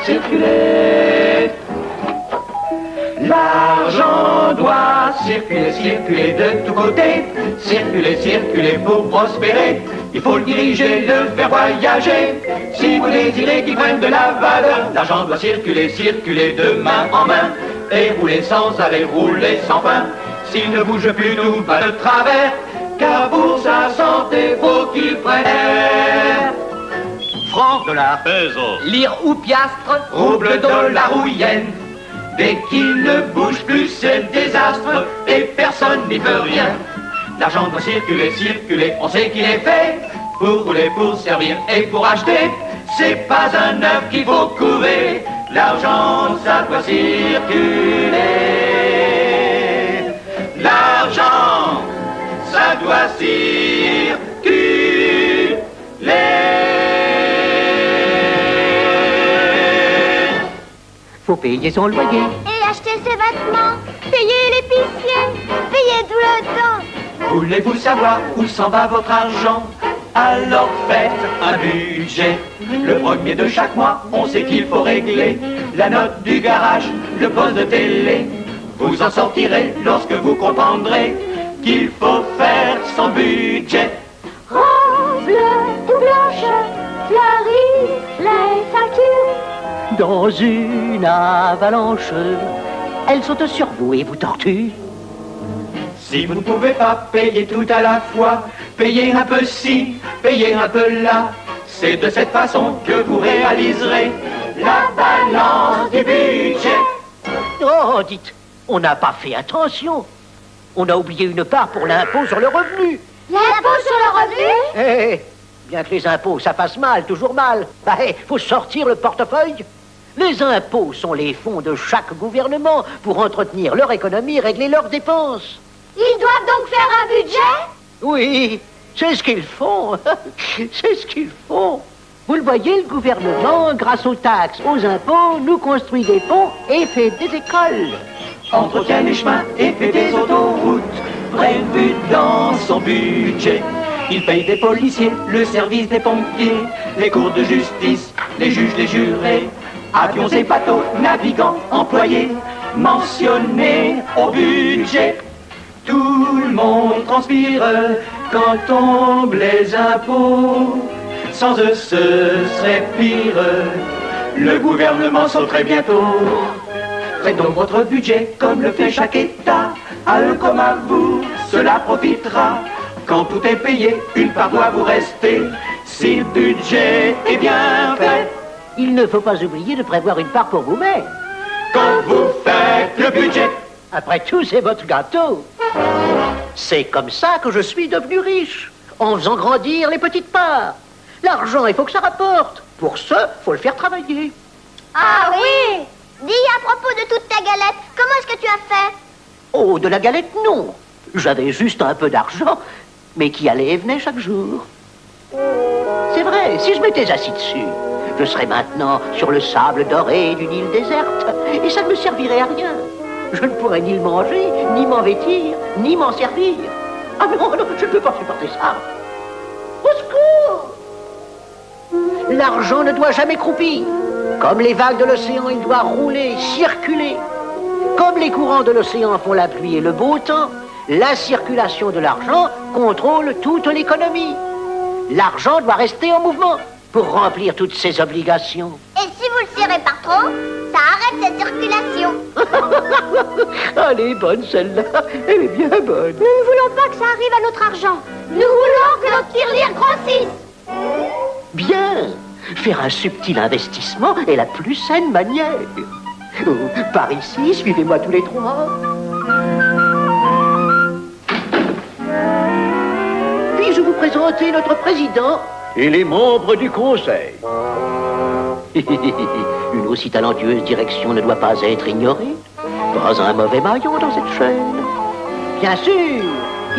Circuler. L'argent doit circuler, circuler de tous côtés. Circuler, circuler pour prospérer. Il faut le diriger, le faire voyager. Si vous désirez qu'il prenne de la valeur, l'argent doit circuler, circuler de main en main. Et rouler sans arrêt, rouler sans fin. S'il ne bouge plus, tout va de travers. Car pour sa santé, faut qu'il prenne air. Franc, dollar, peso, lire ou piastre, rouble, dollar ou yen. Dès qu'il ne bouge plus, c'est le désastre et personne n'y peut rien. L'argent doit circuler, circuler, on sait qu'il est fait pour rouler, pour servir et pour acheter. C'est pas un œuf qu'il faut couver, l'argent ça doit circuler. L'argent ça doit circuler. Faut payer son loyer. Et acheter ses vêtements, payer l'épicier, payer tout le temps. Voulez-vous savoir où s'en va votre argent? Alors faites un budget. Le premier de chaque mois, on sait qu'il faut régler la note du garage, le poste de télé. Vous en sortirez lorsque vous comprendrez qu'il faut faire son budget. Rose bleue ou blanche, fleurissent les factures. Dans une avalanche, elles sautent sur vous et vous torturent. Si vous ne pouvez pas payer tout à la fois, payez un peu ci, payez un peu là. C'est de cette façon que vous réaliserez la balance du budget. Oh, dites, on n'a pas fait attention. On a oublié une part pour l'impôt sur le revenu. L'impôt sur le revenu? Eh, bien que les impôts, ça fasse mal, toujours mal. Bah, faut sortir le portefeuille. Les impôts sont les fonds de chaque gouvernement pour entretenir leur économie et régler leurs dépenses. Ils doivent donc faire un budget? Oui, c'est ce qu'ils font. C'est ce qu'ils font. Vous le voyez, le gouvernement, grâce aux taxes, aux impôts, nous construit des ponts et fait des écoles. Entretient les chemins et fait des autoroutes prévues dans son budget. Il paye des policiers, le service des pompiers, les cours de justice, les juges, les jurés, avions et bateaux, navigants, employés, mentionnés au budget. Tout le monde transpire quand tombent les impôts. Sans eux, ce serait pire. Le gouvernement sauterait bientôt. Faites donc votre budget comme le fait chaque État. À eux comme à vous, cela profitera. Quand tout est payé, une part doit vous rester. Si le budget est bien fait, il ne faut pas oublier de prévoir une part pour vous-même. Quand vous faites le budget, après tout, c'est votre gâteau. C'est comme ça que je suis devenu riche, en faisant grandir les petites parts. L'argent, il faut que ça rapporte. Pour ça, faut le faire travailler. Ah oui! Dis à propos de toute ta galette, comment est-ce que tu as fait? Oh, de la galette, non. J'avais juste un peu d'argent, mais qui allait et venait chaque jour. C'est vrai, si je m'étais assis dessus, je serais maintenant sur le sable doré d'une île déserte, et ça ne me servirait à rien. Je ne pourrais ni le manger, ni m'en vêtir, ni m'en servir. Ah non, non, je ne peux pas supporter ça. Au secours! L'argent ne doit jamais croupir. Comme les vagues de l'océan, il doit rouler, circuler. Comme les courants de l'océan font la pluie et le beau temps, la circulation de l'argent contrôle toute l'économie. L'argent doit rester en mouvement pour remplir toutes ses obligations. Et si vous le serrez par trop, ça arrête cette circulation. Elle est bonne celle-là, elle est bien bonne. Nous ne voulons pas que ça arrive à notre argent. Nous voulons que notre tirelire grossisse. Bien, faire un subtil investissement est la plus saine manière. Oh, par ici, suivez-moi tous les trois. Puis-je vous présenter notre président et les membres du conseil? Une aussi talentueuse direction ne doit pas être ignorée. Pas un mauvais maillon dans cette chaîne. Bien sûr,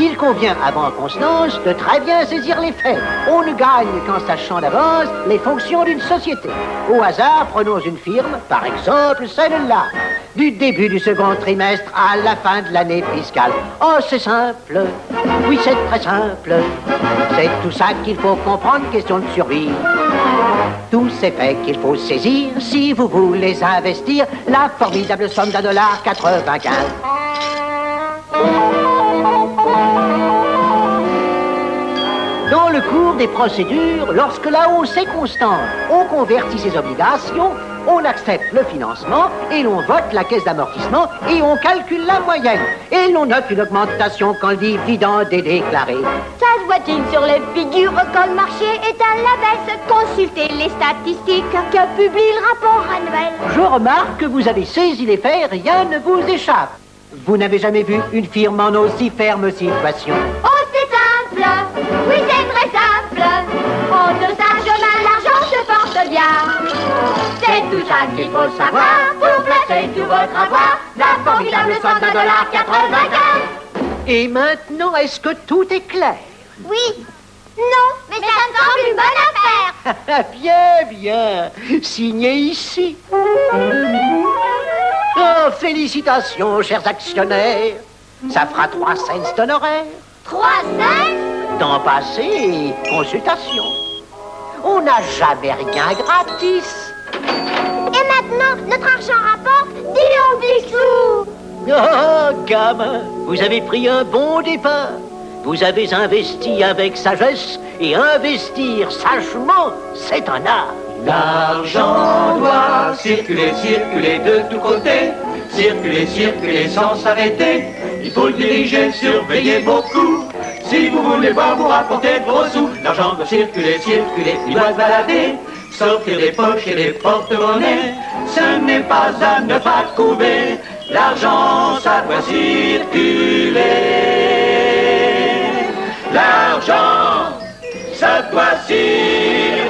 Il convient, avant Constance, de très bien saisir les faits. On ne gagne qu'en sachant d'avance les fonctions d'une société. Au hasard, prenons une firme, par exemple celle-là. Du début du second trimestre à la fin de l'année fiscale. Oh, c'est simple. Oui, c'est très simple. C'est tout ça qu'il faut comprendre, question de survie. Tous ces faits qu'il faut saisir si vous voulez investir la formidable somme d'$95. Dans le cours des procédures, lorsque la hausse est constante, on convertit ses obligations, on accepte le financement et l'on vote la caisse d'amortissement et on calcule la moyenne. Et l'on note une augmentation quand le dividende est déclaré. Ça se voit-il sur les figures quand le marché est à la baisse? Consultez les statistiques que publie le rapport annuel. Je remarque que vous avez saisi les faits, rien ne vous échappe. Vous n'avez jamais vu une firme en aussi ferme situation. Oh, c'est simple. Oui, c'est très simple. En deçà chemin, l'argent se porte bien. C'est tout ça qu'il faut savoir pour placer tout votre avoir. La formidable somme d'$95. Et maintenant, est-ce que tout est clair? Oui. Non, mais ça me semble une bonne affaire. Bien, bien. Signez ici. Oh, félicitations, chers actionnaires. Ça fera 3 cents d'honoraires. 3 cents? Temps passé et consultation. On n'a jamais rien gratis. Et maintenant, notre argent rapporte 10 sous. Oh, gamin, vous avez pris un bon départ. Vous avez investi avec sagesse et investir sagement, c'est un art. L'argent doit circuler, circuler de tous côtés, circuler, circuler sans s'arrêter. Il faut le diriger, surveiller beaucoup. Si vous voulez voir vous rapporter de gros sous, l'argent doit circuler, circuler, il doit se balader, sortir des poches et des porte-monnaies. Ce n'est pas à ne pas trouver, l'argent ça doit circuler. L'argent ça doit circuler.